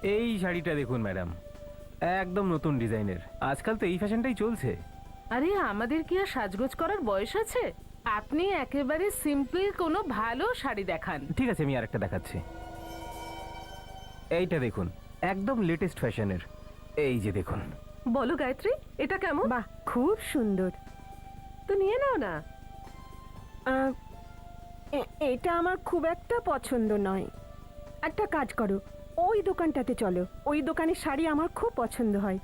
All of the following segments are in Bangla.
এই শাড়িটা দেখুন ম্যাডাম, একদম নতুন ডিজাইনের। আজকাল তো এই ফ্যাশনটাই চলছে। আরে আমাদের কি আর সাজগোজ করার বয়স আছে? আপনি একেবারে সিম্পল কোনো ভালো শাড়ি দেখান। ঠিক আছে, আমি আরেকটা দেখাচ্ছি। এইটা দেখুন, একদম লেটেস্ট ফ্যাশনের। এই যে দেখুন। বলো গায়ত্রী, এটা কেমন? বাহ, খুব সুন্দর। তো নিয়ে নাও না। আহ, এটা আমার খুব একটা পছন্দ নয়। একটা কাজ করো, ওই দোকানটাতে চলো। ওই দোকানের শাড়ি আমার খুব পছন্দ হয়।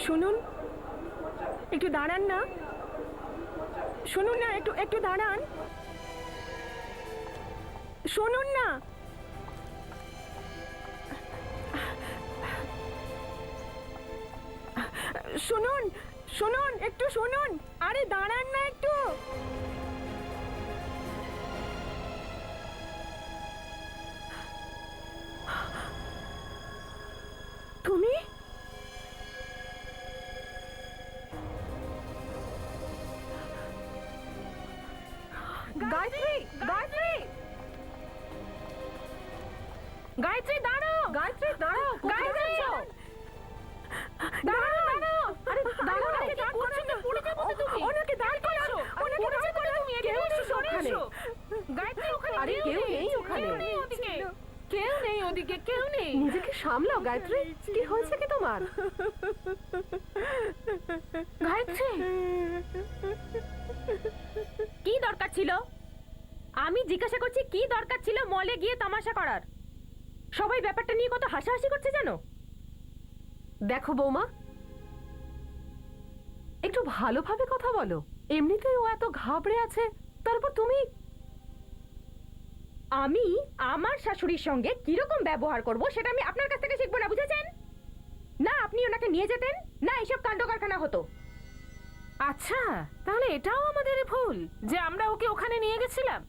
শুনুন, একটু দাঁড়ান না। শুনুন না, একটু একটু দাঁড়ান। শুনুন না। শুনুন, শুনুন, একটু শুনুন। আরে দাঁড়ান না একটু। তুমি? গায়ত্রী, গায়ত্রী, গায়ত্রী দাঁড়াও, গায়ত্রী দাঁড়াও, কোথায় গায়ত্রী! যাচ্ছো? দাঁড়াও, দাঁড়াও। আরে দাঁড়াও, আরে কি করছো? পড়ে যাবো তো তুমি। ওনাকে দাঁড় করাও, ওনাকে পড়ে দাঁড় যাবে করাও। তুমি, কেউ এদিকে নেই সরে ওখানে। এসো। গায়ত্রী, ওখানে আরে কেউ নেই ওখানে। কেউ নেই ওদিকে। কেউ নেই ওদিকে, কেউ নেই। নিজেকে সামলাও গায়ত্রী, কি হয়েছে কি তোমার? গায়ত্রী, কি দরকার ছিল? আমি জিজ্ঞাসা করছি কি দরকার ছিল মলে গিয়ে তামাশা করার? সবাই ব্যাপারটা নিয়ে কত হাসাহাসি করছে জানো? দেখো বৌমা, একটু ভালোভাবে কথা বলো। এমনিতেই ও এত ঘাবড়ে আছে, তারপর তুমি। আমি আমার শাশুড়ির সঙ্গে কিরকম ব্যবহার করব সেটা আমি আপনার কাছ থেকে শিখবো না, বুঝেছেন? না আপনি ওনাকে নিয়ে যেতেন, না এইসব কাণ্ড কারখানা হতো। আচ্ছা, তাহলে এটাও আমাদের ভুল যে আমরা ওকে ওখানে নিয়ে গেছিলাম।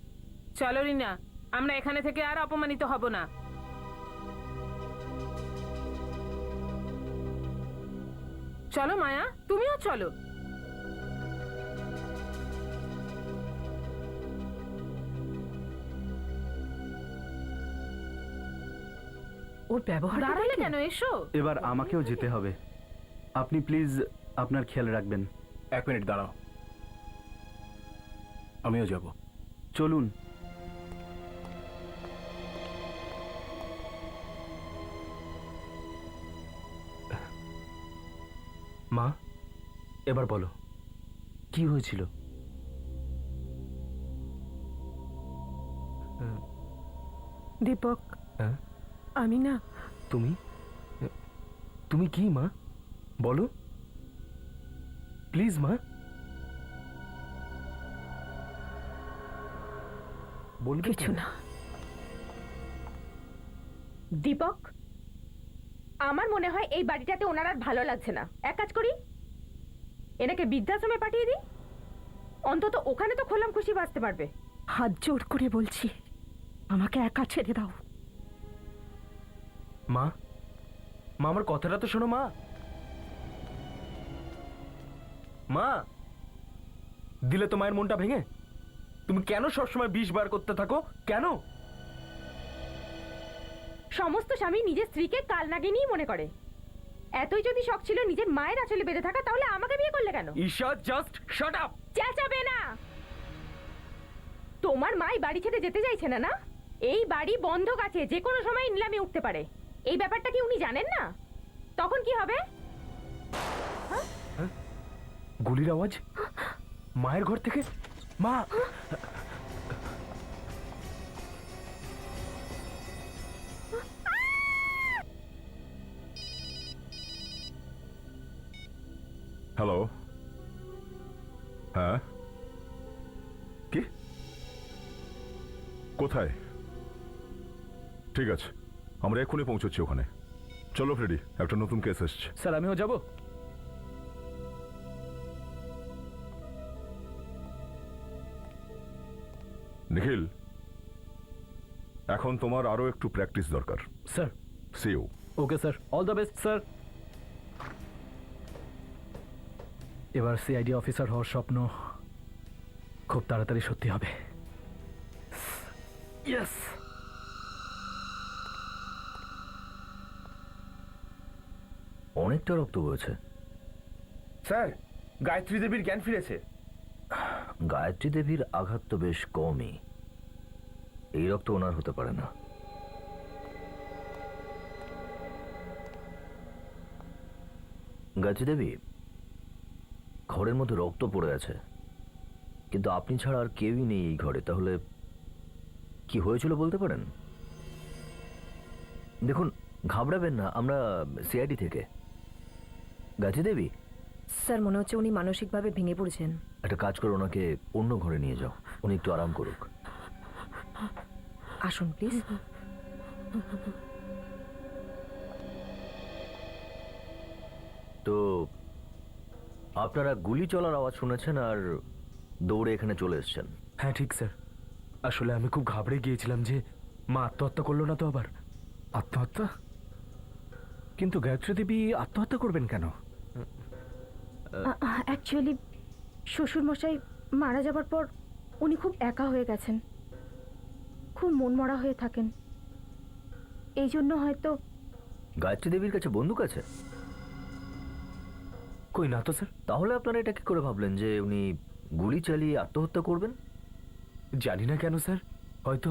চলো রিনা, আমরা এখানে থেকে আর অপমানিত হব না। চলো মায়া, তুমিও চলো। ওর ব্যবহার দাঁড়ালে কেন, এসো। এবার আমাকেও যেতে হবে। আপনি প্লিজ আপনার খেয়াল রাখবেন। 1 মিনিট দাঁড়াও, আমিও যাব। চলুন। মা, এবার বলো কি হয়েছিল? দীপক, হ্যাঁ? আমি না। তুমি তুমি কি মা, বলো প্লিজ মা। বলবে কিছু তো? না। দীপক, আমার মনে হয় এই বাড়িটাতে ওনার আর ভালো লাগছে না। এক কাজ করি, এনাকে বৃদ্ধাশ্রমে পাঠিয়ে দিই। অন্তত ওখানে তো খোলাম খুশি বাঁচতে পারবে। হাত জোর করে বলছি, আমাকে একা ছেড়ে দাও। মা, মা আমার কথাটা তো শোনো মা। মা, দিলে তো মায়ের মনটা ভেঙে? তুমি কেন সবসময় বিষ বার করতে থাকো, কেন? সমস্ত স্বামী নিজের স্ত্রীকে কাল নাগিনী মনে করে। এতই যদি শখ ছিল নিজের মায়ের আঁচলে বেঁধে থাকা, তাহলে আমাকে বিয়ে করলে কেন? Isha, just shut up. চেঁচাবে না। তোমার মাই বাড়ি ছেড়ে যেতে চাইছে না, না? এই বাড়ি বন্ধক আছে, যে কোনো সময় নিলামে উঠতে পারে। এই ব্যাপারটা কি উনি জানেন না? তখন কি হবে? গুলির আওয়াজ মায়ের ঘর থেকে। মা, হ্যালো, হ্যাঁ, কি, কোথায়? ঠিক আছে, আমরা এক্ষুনি পৌঁছচ্ছি ওখানে। চলো ফ্রেডি, একটা নতুন কেস এসছে। স্যার আমিও যাব। নিখিল, এখন তোমার আরো একটু প্র্যাকটিস দরকার। Sir. See you. Okay sir, all the best sir. এবার সিআইডি অফিসার হওয়ার স্বপ্ন খুব তাড়াতাড়ি সত্যি হবে। ইয়েস। অনেকটা রক্ত বয়েছে। স্যার, গায়ত্রী দেবীর জ্ঞান ফিরেছে। গায়ত্রী দেবীর আঘাত তো বেশ কমই, এই রক্ত ওনার হতে পারে না। গায়ত্রী দেবী, ঘরের মধ্যে রক্ত পড়ে আছে, কিন্তু আপনি ছাড়া আর কেউই নেই এই ঘরে। তাহলে কি হয়েছিল বলতে পারেন? দেখুন, ঘাবড়াবেন না, আমরা সিআইডি থেকে। গায়ত্রী দেবী, স্যার মনে হচ্ছে উনি মানসিকভাবে ভেঙে পড়েছেন। একটা কাজ করে ওনাকে অন্য ঘরে নিয়ে যাও, উনি একটু আরাম করুক। আসুন প্লিজ। তো আপনারা গুলি চলার আওয়াজ শুনেছেন আর দৌড়ে এখানে চলে এসেছেন। হ্যাঁ ঠিক স্যার, আসলে আমি খুব ঘাবড়ে গিয়েছিলাম যে মা আত্মহত্যা করলো না তো আবার। আত্মহত্যা? কিন্তু গায়ত্রী দেবী আত্মহত্যা করবেন কেন? অ্যাকচুয়ালি শ্বশুরমশাই মারা যাবার পর উনি খুব একা হয়ে গেছেন, খুব মনমরা হয়ে থাকেন, এই জন্য হয়তো। গায়ত্রী দেবীর কাছে বন্দুক আছে? কই না তো স্যার। তাহলে আপনারা এটা কি করে ভাবলেন যে উনি গুলি চালিয়ে আত্মহত্যা করবেন? জানি না কেন স্যার, হয়তো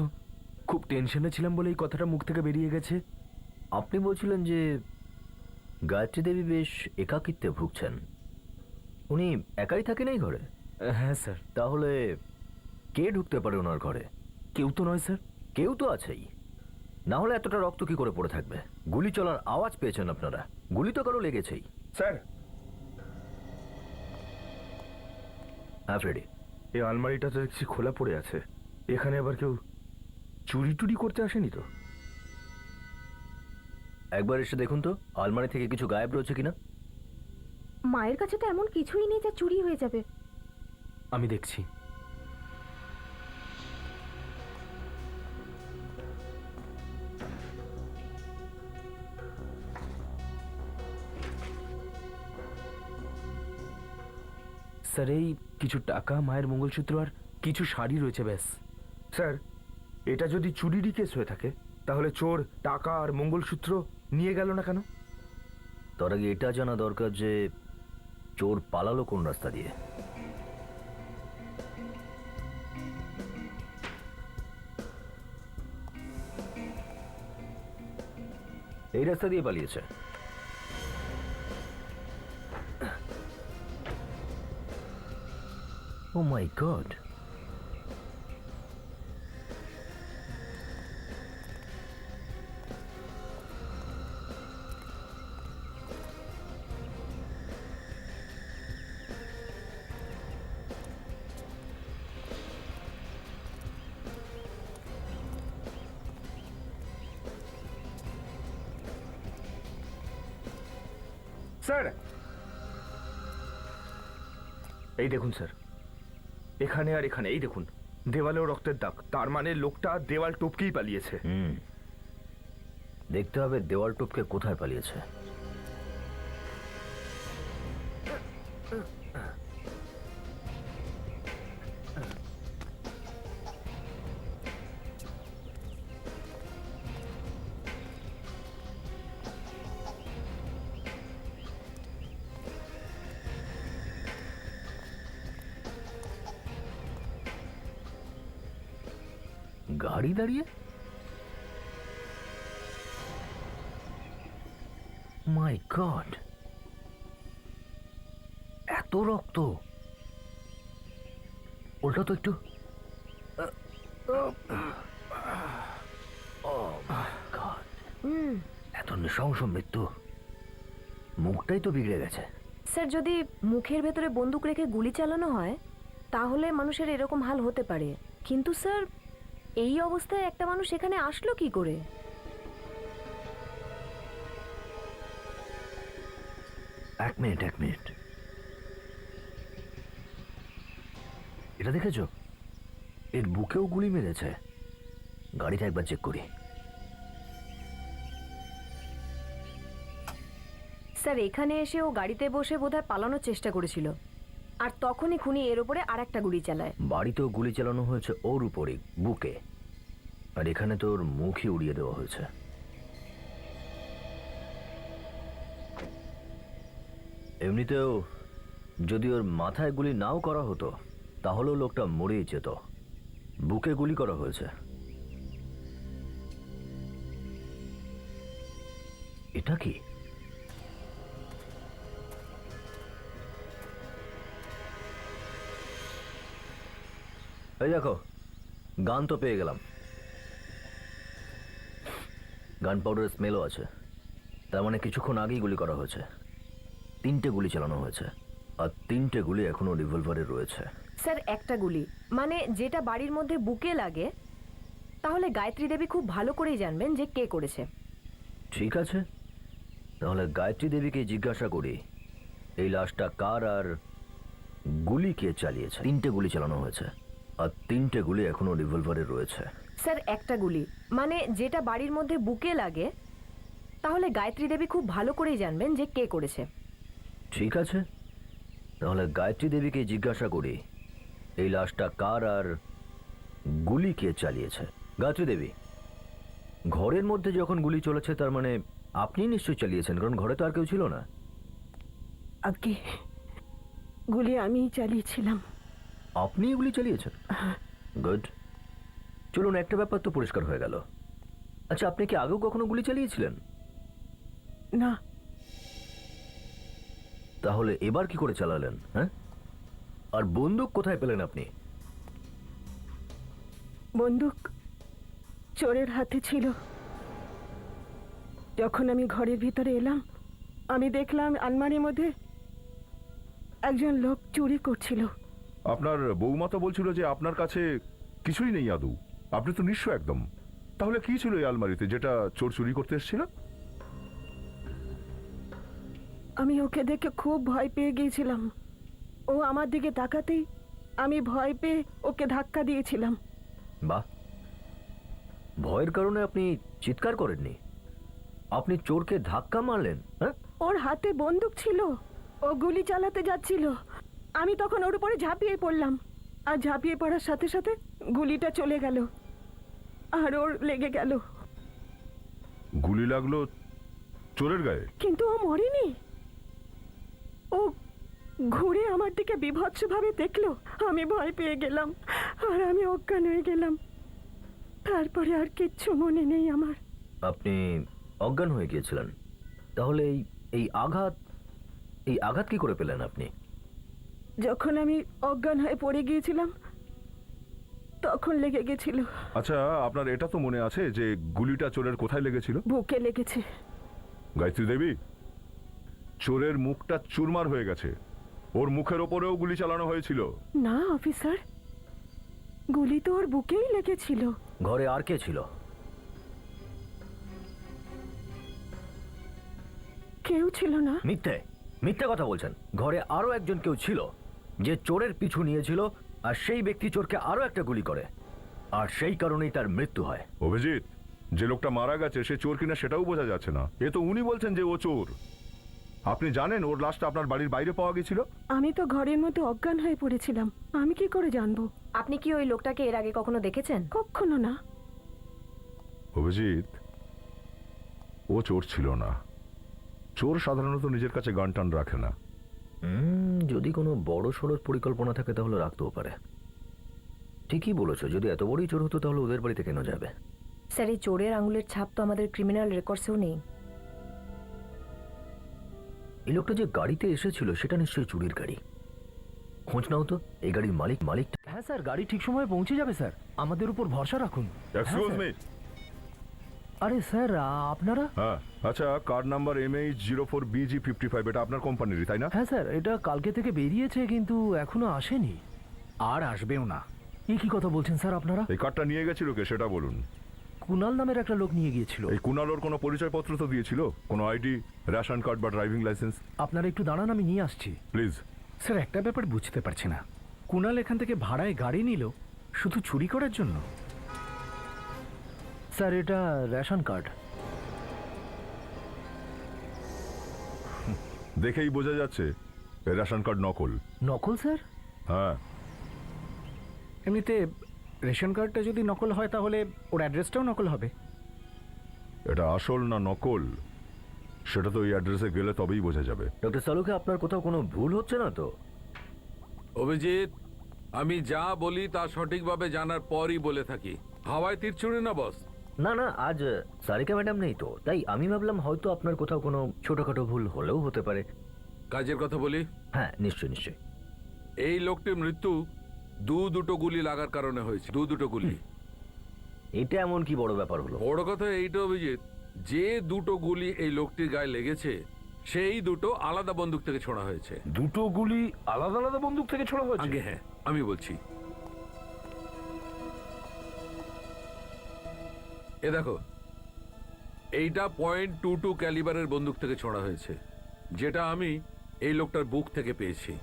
খুব টেনশনে ছিলাম বলে এই কথাটা মুখ থেকে বেরিয়ে গেছে। আপনি বলছিলেন যে গায়ত্রী দেবী বেশ একাকিত্বে ভুগছেন, উনি একাই থাকেন এই ঘরে? হ্যাঁ স্যার। তাহলে কে ঢুকতে পারে ওনার ঘরে? কেউ তো নয় স্যার। কেউ তো আছেই, না হলে এতটা রক্ত কি করে পড়ে থাকবে? গুলি চলার আওয়াজ পেয়েছেন আপনারা, গুলি তো কারো লেগেছেই। স্যার, হ্যাঁ ফ্রেডি, এই আলমারিটা তো দেখছি খোলা পড়ে আছে, এখানে আবার কেউ চুরি টুরি করতে আসেনি তো? একবার এসে দেখুন তো আলমারি থেকে কিছু গায়েব রয়েছে কিনা। মায়ের কাছে তো এমন কিছুই নেই যা চুরি হয়ে যাবে। আমি দেখছি। স্যার, এই কিছু টাকা, মায়ের মঙ্গলসূত্র আর কিছু শাড়ি রয়েছে ব্যাস। স্যার, এটা যদি চুরিরই কেস হয়ে থাকে তাহলে চোর টাকা আর মঙ্গলসূত্র নিয়ে গেল না কেন? তার আগে এটা জানা দরকার যে চোর পালালো কোন রাস্তা দিয়ে। এই রাস্তা দিয়ে পালিয়েছে। ও মাই গড, স্যার, এই দেখুন স্যার, এখানে আর এখানে এই দেখুন দেওয়ালেও রক্তের দাগ, তার মানে লোকটা দেওয়াল টপকেই পালিয়েছে। দেখতে হবে দেওয়াল টপকে কোথায় পালিয়েছে। গাড়ি দাঁড়িয়ে? মাই গড, এত রক্ত! ওটা তো একটু এত নৃশংস মৃত্যু, মুখটাই তো বিগড়ে গেছে। স্যার, যদি মুখের ভেতরে বন্দুক রেখে গুলি চালানো হয় তাহলে মানুষের এরকম হাল হতে পারে, কিন্তু স্যার এই অবস্থায় একটা মানুষ এখানে আসলো কি করে? এক মিনিট, এটা দেখেছো? এর বুকেও গুলি মেরেছে। গাড়িটা একবার চেক করি। স্যার এখানে এসে ও গাড়িতে বসে বোধহয় পালানোর চেষ্টা করেছিল, আর তখনই খুনি এর উপরে আর একটা গুলি চালায়। বাড়িতেও গুলি চালানো হয়েছে ওর উপরই, বুকে, আর এখানে তো ওর মুখই উড়িয়ে দেওয়া হয়েছে। এমনিতেও যদি ওর মাথায় গুলি নাও করা হতো তাহলেও লোকটা মরেই যেত। বুকে গুলি করা হয়েছে। এটা কি? এই দেখো, গান তো পেয়ে গেলাম। গান পাউডারের স্মেলও আছে। তার মানে কিছুক্ষণ আগেই গুলি করা হয়েছে। 3টে গুলি চালানো হয়েছে, আর 3টে গুলি এখনো রিভলভারে রয়েছে। স্যার একটা গুলি, মানে যেটা বাড়ির মধ্যে বুকে লাগে, তাহলে গায়ত্রী দেবী খুব ভালো করেই জানবেন যে কে করেছে। ঠিক আছে, তাহলে গায়ত্রী দেবীকে জিজ্ঞাসা করি এই লাশটা কার আর গুলি কে চালিয়েছে। 3টে গুলি চালানো হয়েছে, আর 3টে গুলি এখনো রিভলভারে রয়েছে। স্যার একটা গুলি, মানে যেটা বাড়ির মধ্যে বুকে লাগে, তাহলে গায়ত্রী দেবী খুব ভালো করেই জানবেন যে কে করেছে। ঠিক আছে, তাহলে গায়ত্রী দেবীকে জিজ্ঞাসা করি এই লাশটা কার আর গুলি কে চালিয়েছে। গায়ত্রী দেবী, ঘরের মধ্যে যখন গুলি চলেছে তার মানে আপনি নিশ্চয়ই চালিয়েছেন, কারণ ঘরে তো আর কেউ ছিল না। আগে গুলি আমিই চালিয়েছিলাম। আপনি গুলি চালিয়েছেন? গুড। চলুন, একটা ব্যাপার তো পরিষ্কার হয়ে গেল। আচ্ছা, আপনি কি আগেও কখনো গুলি চালিয়েছিলেন? না, তাহলে এবার কি করে চালালেন? হ্যাঁ, আর বন্দুক কোথায় পেলেন আপনি? বন্দুক চোরের হাতে ছিল। যখন আমি ঘরের ভিতরে এলাম, আমি দেখলাম আলমারির মধ্যে একজন লোক চুরি করছিল। আপনার বৌমা তো বলছিল যে আপনার কাছে কিছুই নেই আদৌ, আপনি তো নিঃস্ব একদম। তাহলে কি ছিল এই আলমারিতে যেটা চোর চুরি করতে এসেছিল? আমি ওকে দেখে খুব ভয় পেয়ে গিয়েছিলাম। ও আমার দিকে তাকাতেই আমি ভয় পেয়ে ওকে ধাক্কা দিয়েছিলাম। বাহ, ভয়ের কারণে আপনি চিৎকার করেননি, আপনি চোরকে ধাক্কা মারলেন। হ্যাঁ, ওর হাতে বন্দুক ছিল, ও গুলি চালাতে যাচ্ছিল। আমি তখন ওর উপরে ঝাঁপিয়ে পড়লাম, আর ঝাঁপিয়ে পড়ার সাথে সাথে গুলিটা চলে গেল আর ওর লেগে গেল। গুলি লাগলো চোরের গায়ে? কিন্তু ও মরেনি। ও ঘুরে আমার দিকে বিভৎসভাবে দেখলো। আমি ভয় পেয়ে গেলাম আর আমি অজ্ঞান হয়ে গেলাম। তারপরে আর কিচ্ছু মনে নেই আমার। আপনি অজ্ঞান হয়ে গিয়েছিলেন? তাহলে এই আঘাত কি করে পেলেন আপনি? যখন আমি অজ্ঞান হয়ে পড়ে গিয়েছিলাম তখন লেগে গেছিল। আচ্ছা, আপনার এটা তো মনে আছে যে গুলিটা চোরের কোথায় লেগেছিল? বুকে লেগেছে। গায়ত্রী দেবী, চোরের মুখটা চুরমার হয়ে গেছে, ওর মুখের ওপরেও গুলি চালানো হয়েছিল। না অফিসার, গুলি তো ওর বুকেই লেগেছিল। ঘরে আর কে ছিল? কেউ ছিল না। মিথ্যে কথা বলছেন। ঘরে আরো একজন কেউ ছিল যে চোরের পিছু নিয়েছিল, আর সেই ব্যক্তি চোরকে আরো একটা গুলি করে, আর সেই কারণেই তার মৃত্যু হয়। অভিজিৎ, যে লোকটা মারা গেছে সে চোর কিনা সেটাও বোঝা যাচ্ছে না। এ তো উনি বলছেন যে ও চোর। আপনি জানেন ওর লাশটা আপনার বাড়ির বাইরে পাওয়া গেছিল? আমি তো ঘরের মধ্যে অজ্ঞান হয়ে পড়েছিলাম, আমি কি করে জানবো? আপনি কি ওই লোকটাকে এর আগে কখনো দেখেছেন? কখনো না। অভিজিৎ, ও চোর ছিল না। চোর সাধারণত নিজের কাছে গান টান রাখে না। যদি কোনো বড় সড়ো পরিকল্পনা থাকে তাহলে রাখতেও পারে। ঠিকই বলেছো, যদি এত বড়ই চোর হতো তাহলে ওদের বাড়িতে কেন যাবে? স্যার এই চোরের আঙুলের ছাপ তো আমাদের ক্রিমিনাল রেকর্ডসেও নেই। এই লোকটা যে গাড়িতে এসেছিল সেটা নিশ্চয়ই চুরির গাড়ি। খোঁজ নাও তো এই গাড়ির মালিক। হ্যাঁ স্যার, গাড়ি ঠিক সময়ে পৌঁছে যাবে স্যার, আমাদের উপর ভরসা রাখুন। Excuse me. আরে স্যার, আপনারা? হ্যাঁ, আচ্ছা, কার্ড নাম্বার MH04BG55, এটা আপনার কোম্পানিরই তাই না? হ্যাঁ স্যার, এটা কালকে থেকে বেরিয়েছে কিন্তু এখনো আসেনি, আর আসবেও না। এই কি কথা বলছেন স্যার আপনারা? এই কার্ডটা নিয়ে গেছিল কে সেটা বলুন। কুনাল নামের একটা লোক নিয়ে গিয়েছিল। এই কুনালোর কোনো পরিচয়পত্র তো দিয়েছিল? কোনো আইডি, রেশন কার্ড বা ড্রাইভিং লাইসেন্স? আপনারা একটু দাঁড়ান, আমি নিয়ে আসছি। প্লিজ। স্যার, একটা ব্যাপার বুঝতে পারছি না, কুনাল এখান থেকে ভাড়ায় গাড়ি নিল শুধু চুরি করার জন্য? স্যার এটা রেশন কার্ড। দেখেই বোঝা যাচ্ছে এই রেশন কার্ড নকল। নকল স্যার? হ্যাঁ, এমনিতে রেশন কার্ডটা যদি নকল হয় তাহলে ওর অ্যাড্রেসটাও নকল হবে। এটা আসল না নকল সেটা তো এই অ্যাড্রেসে গেলে তবেই বোঝা যাবে। ডক্টর সালুকে আপনার কোথাও কোনো ভুল হচ্ছে না তো? অভিজিৎ, আমি যা বলি তা সঠিকভাবে জানার পরই বলে থাকি। হাওয়ায় তীর ছুঁড়ে না বস। না না, আজ সারিকা ম্যাডাম নেই তো, তাই আমি ভাবলাম হয়তো আপনার কোথাও কোনো ছোটখাটো ভুল হলেও হতে পারে। কাজের কথা বলি। হ্যাঁ নিশ্চয়ই নিশ্চয়ই। এই লোকটির মৃত্যু দুটো গুলি লাগার কারণে হয়েছে। দুটো গুলি। এটা এমন কি বড় ব্যাপার হলো? বড় কথা এইটা অভিজিৎ, যে দুটো গুলি এই লোকটির গায়ে লেগেছে সেই দুটো আলাদা বন্দুক থেকে ছোড়া হয়েছে। দুটো গুলি আলাদা আলাদা বন্দুক থেকে ছোড়া হয়েছে? আগে হ্যাঁ, আমি বলছি। এ দেখো, এইটা .22 ক্যালিবারের বন্দুক থেকে ছোড়া হয়েছে, যেটা আমি এই লোকটার বুক থেকে পেয়েছি।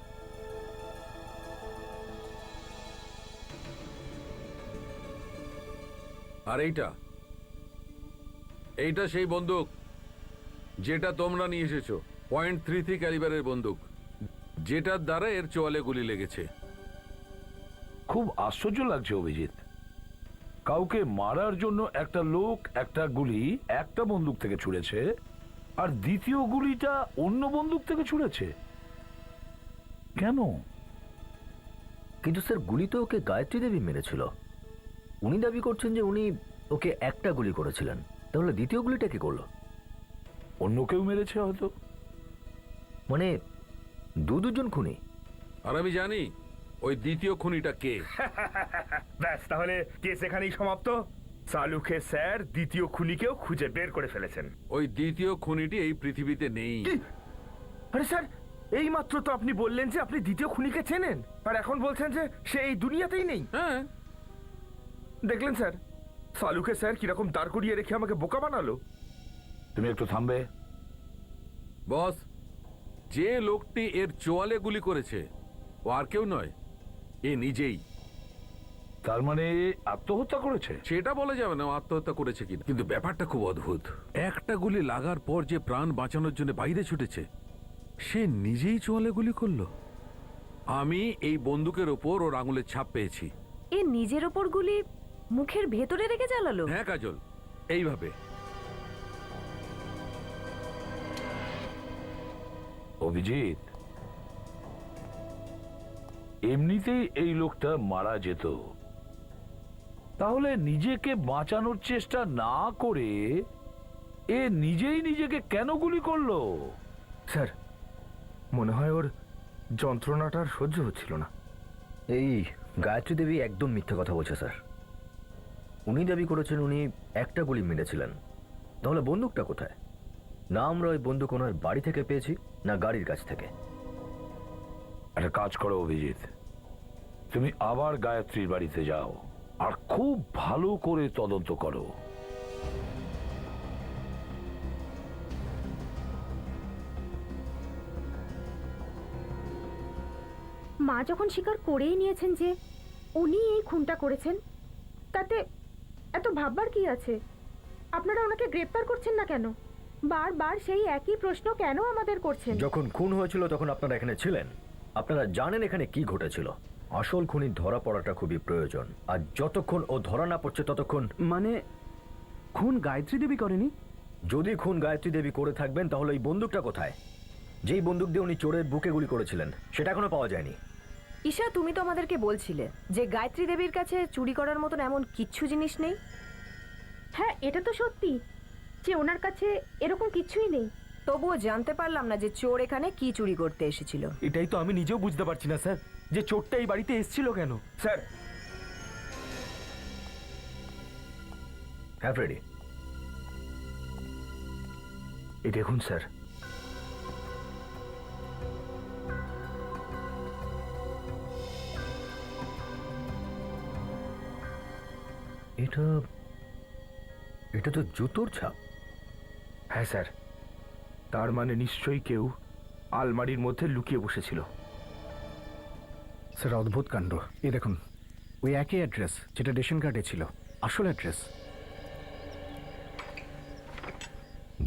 আর এইটা সেই বন্দুক যেটা তোমরা নিয়ে এসেছো, .33 ক্যালিবারের বন্দুক, যেটার দ্বারা এর চোয়ালে গুলি লেগেছে। খুব আশ্চর্য লাগছে অভিজিৎ, কাউকে মারার জন্য একটা লোক একটা গুলি একটা বন্দুক থেকে ছুঁড়েছে আর দ্বিতীয় গুলিটা অন্য বন্দুক থেকে ছুঁড়েছে। কেন? কিন্তু স্যার গুলি তো ওকে গায়ত্রী দেবী মেরেছিল। উনি দাবি করছেন যে উনি ওকে একটা গুলি করেছিলেন, তাহলে দ্বিতীয় গুলিটা কি করলো? অন্য কেউ মেরেছে হয়তো। মানে দুজন খুনি? আর আমি জানি ওই দ্বিতীয় খুনিটা কে। ব্যাস, তাহলে কেস এখানেই সমাপ্ত। সালুকে স্যার দ্বিতীয় খুনিকেও খুঁজে বের করে ফেলেছেন। ওই দ্বিতীয় খুনিটি এই পৃথিবীতে নেই। আরে স্যার, এই মাত্র তো আপনি বললেন যে আপনি দ্বিতীয় খুনিকে চেনেন, আর এখন বলছেন যে সে এই দুনিয়াতেই নেই। হ্যাঁ, দেখলেন স্যার, সালুকে স্যার কিরকম দাঁড় করিয়ে রেখে আমাকে বোকা বানালো। তুমি একটু থামবে? বস, যে লোকটি এর চোয়ালে গুলি করেছে ও আর কেউ নয়, এ নিজেই। তার মানে আত্মহত্যা করেছে? সেটা বলা যাবে না ও আত্মহত্যা করেছে কিনা, কিন্তু ব্যাপারটা খুব অদ্ভুত। একটা গুলি লাগার পর যে প্রাণ বাঁচানোর জন্য বাইরে ছুটেছে, সে নিজেই চোয়ালে গুলি করলো। আমি এই বন্দুকের ওপর ওর আঙুলের ছাপ পেয়েছি। এ নিজের ওপর গুলি মুখের ভেতরে রেখে চালালো? হ্যাঁ কাজল, এইভাবে। অভিজিৎ, এমনিতেই এই লোকটা মারা যেত, তাহলে নিজেকে বাঁচানোর চেষ্টা না করে এ নিজেই নিজেকে কেন গুলি করলো? স্যার, মনে হয় ওর যন্ত্রণাটা আর সহ্য হচ্ছিল না। এই গায়ত্রী দেবী একদম মিথ্যে কথা বলছে স্যার। উনি দাবি করেছেন উনি একটা গুলি মেরেছিলেন, তাহলে বন্দুকটা কোথায়? না আমরা ওই বন্দুক ওনার বাড়ি থেকে পেয়েছি, না গাড়ির কাছ থেকে। একটা কাজ করো অভিজিৎ, তুমি আবার গায়ত্রীর বাড়িতে যাও আর খুব ভালো করে তদন্ত করো। মা যখন স্বীকার করেই নিয়েছেন যে উনি এই খুনটা করেছেন, তাতে এত ভাববার কি আছে? আপনারা ওনাকে গ্রেপ্তার করছেন না কেন? বারবার সেই একই প্রশ্ন কেন আমাদের করছেন? যখন খুন হয়েছিল তখন আপনারা এখানে ছিলেন, আপনারা জানেন এখানে কি ঘটেছিল। আসল খুনি ধরা পড়াটা খুবই প্রয়োজন, আর যতক্ষণ ও ধরা না পড়ছে ততক্ষণ। মানে খুন গায়ত্রী দেবী করেনি? যদি খুন গায়ত্রী দেবী করে থাকবেন তাহলে এই বন্দুকটা কোথায়? যেই বন্দুক দিয়ে উনি চোরের বুকে গুলি করেছিলেন সেটা এখনো পাওয়া যায়নি। ঈশা, তুমি তো আমাদেরকে বলছিলে যে গায়ত্রী দেবীর কাছে চুরি করার মতন এমন কিচ্ছু জিনিস নেই। হ্যাঁ, এটা তো সত্যি যে ওনার কাছে এরকম কিছুই নেই। তবুও জানতে পারলাম না যে চোর এখানে কি চুরি করতে এসেছিল। এটাই তো আমি নিজেও বুঝতে পারছি না স্যার, যে চোরটা এই বাড়িতে এসেছিল কেন। স্যার, হ্যাঁ ফ্রেডি, এই দেখুন স্যার, এটা এটা তো জুতোর ছাপ। হ্যাঁ স্যার, তার মানে নিশ্চয়ই কেউ আলমারির মধ্যে লুকিয়ে বসেছিল। স্যার অদ্ভুত কাণ্ড। এই দেখুন, ওই একই অ্যাড্রেস যেটা রেশন কার্ডে ছিল, আসল অ্যাড্রেস।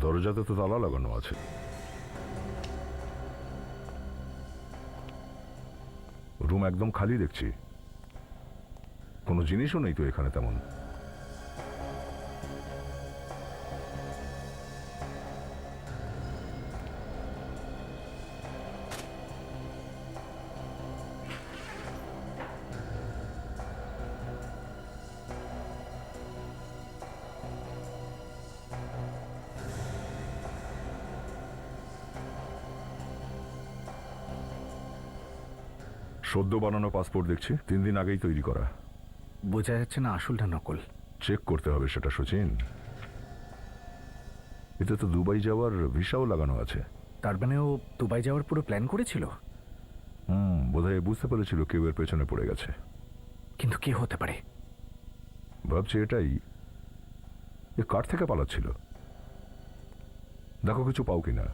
দরজাতে তো তালা লাগানো আছে। রুম একদম খালি দেখছি, কোনো জিনিসও নেই তো এখানে তেমন। সদ্য বানানো পাসপোর্ট দেখছি, 3 দিন আগেই তৈরি করা। বোঝা যাচ্ছে না আসল না নকল। চেক করতে হবে সেটা সচিন। এতে তো দুবাই যাওয়ার ভিসাও লাগানো আছে। তার মানে ও দুবাই যাওয়ার পুরো প্ল্যান করেছিল। বোধহয় বুঝতে পেরেছিল কেউ এর পেছনে পড়ে গেছে। কিন্তু কে হতে পারে? ভাবছি এটাই, এ কার থেকে পালাচ্ছিল। দেখো কিছু পাও কিনা।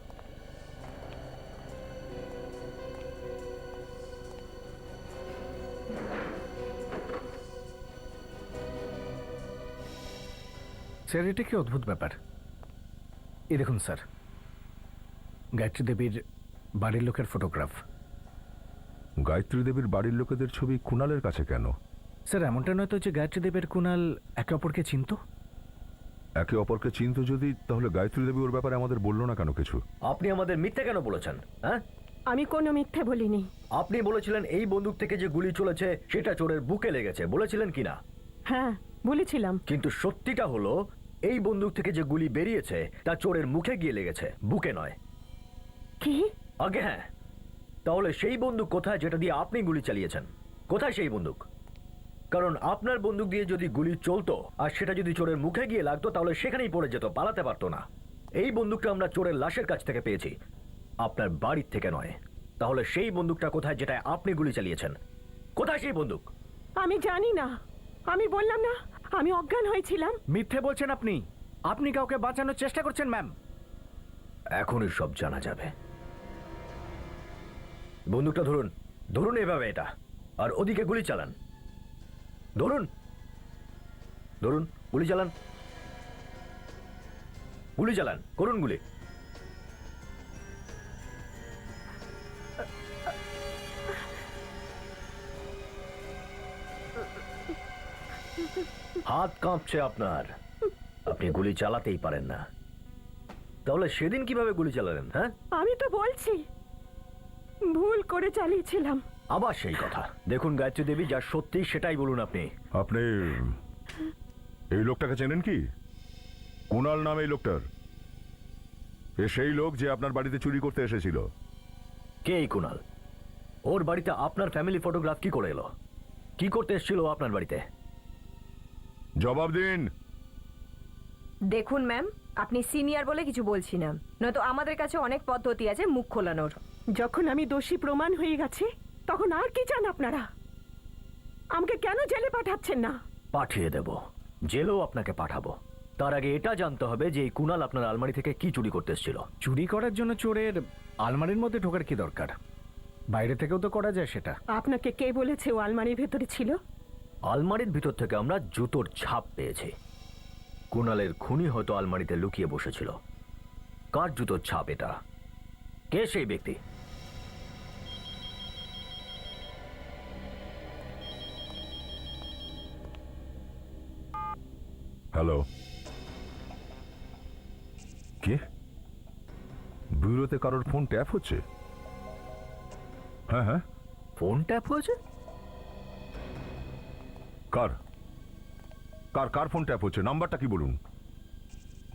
স্যার এটা কি অদ্ভুত ব্যাপার। এই দেখুন স্যার, গায়ত্রী দেবীর বাড়ির লোকের ফটোগ্রাফ। গায়ত্রী দেবীর বাড়ির লোকেদের ছবি কুণালের কাছে কেন? স্যার এমনটা নয় তো যে গায়ত্রী দেবের কুণাল একে অপরকে চিনত? একে অপরকে চিনত যদি, তাহলে গায়ত্রী দেবী ওর ব্যাপারে আমাদের বললো না কেন কিছু? আপনি আমাদের মিথ্যে কেন বলেছেন? হ্যাঁ, আমি কোনো মিথ্যে বলিনি। আপনি বলেছিলেন এই বন্দুক থেকে যে গুলি চলেছে সেটা চোরের বুকে লেগেছে, বলেছিলেন কিনা? হ্যাঁ বলেছিলাম। কিন্তু সত্যিটা হলো এই বন্দুক থেকে যে গুলি বেরিয়েছে তা চোরের মুখে গিয়ে লেগেছে, বুকে নয়। কি? আগে হ্যাঁ। তাহলে সেই বন্দুক কোথায় যেটা দিয়ে আপনি গুলি চালিয়েছেন? কোথায় সেই বন্দুক? কারণ আপনার বন্দুক দিয়ে যদি গুলি চলতো আর সেটা যদি চোরের মুখে গিয়ে লাগতো তাহলে সেখানেই পড়ে যেত, পালাতে পারতো না। এই বন্দুকটা আমরা চোরের লাশের কাছ থেকে পেয়েছি, আপনার বাড়ির থেকে নয়। তাহলে সেই বন্দুকটা কোথায় যেটা আপনি গুলি চালিয়েছেন? কোথায় সেই বন্দুক? আমি জানি না। আমি বললাম না আমি অজ্ঞান হয়েছিলাম। মিথ্যে বলছেন আপনি। আপনি কাউকে বাঁচানোর চেষ্টা করছেন ম্যাম। এখনই সব জানা যাবে। বন্দুকটা ধরুন, ধরুন এভাবে এটা, আর ওদিকে গুলি চালান। ধরুন, ধরুন, গুলি চালান, গুলি চালান, করুন গুলি। হাত কাঁপছে আপনার, আপনি গুলি চালাতেই পারেন না। তাহলে সেদিন কিভাবে গুলি চালালেন? হ্যাঁ, আমি তো বলছি ভুল করে চালিয়েছিলাম। আবার সেই কথা। দেখুন গায়ত্রী দেবী, যা সত্যি সেটাই বলুন আপনি। আপনি এই লোকটাকে চেনেন কি? কুণাল নাম এই লোকটার। এ সেই লোক যে আপনার বাড়িতে চুরি করতে এসেছিল। কে এই কুণাল? ওর বাড়িতে আপনার ফ্যামিলি ফটোগ্রাফ কি করে এলো? কি করতে এসেছিল ও আপনার বাড়িতে? জবাব দিন। দেখুন ম্যাম, আপনি সিনিয়র বলে কিছু বলছি না, নয়তো আমাদের কাছে অনেক পদ্ধতি আছে মুখ খোলানোর। যখন আমি দোষী প্রমাণ হয়ে গেছে তখন আর কি চান আপনারা? আমাকে কেন জেলে পাঠাচ্ছেন না? পাঠিয়ে দেব, জেলেও আপনাকে পাঠাবো। তার আগে এটা জানতে হবে যে এই কুণাল আপনার আলমারি থেকে কি চুরি করতে এসেছিল। চুরি করার জন্য চোরের আলমারির মধ্যে ঢোকার কি দরকার? বাইরে থেকেও তো করা যায় সেটা। আপনাকে কে বলেছে ও আলমারির ভেতরে ছিল? আলমারির ভিতর থেকে আমরা জুতোর ছাপ পেয়েছি। কুণালের খুনি হয়তো আলমারিতে লুকিয়ে বসেছিল। কার জুতোর ছাপ এটা? কে সেই ব্যক্তি? হ্যালো, কে? ব্যুরোতে কারোর ফোন ট্যাপ হচ্ছে? হ্যাঁ হ্যাঁ। ফোন ট্যাপ হয়েছে? কার কার কার ফোন ট্যাপ হচ্ছে? নাম্বারটা কি বলুন?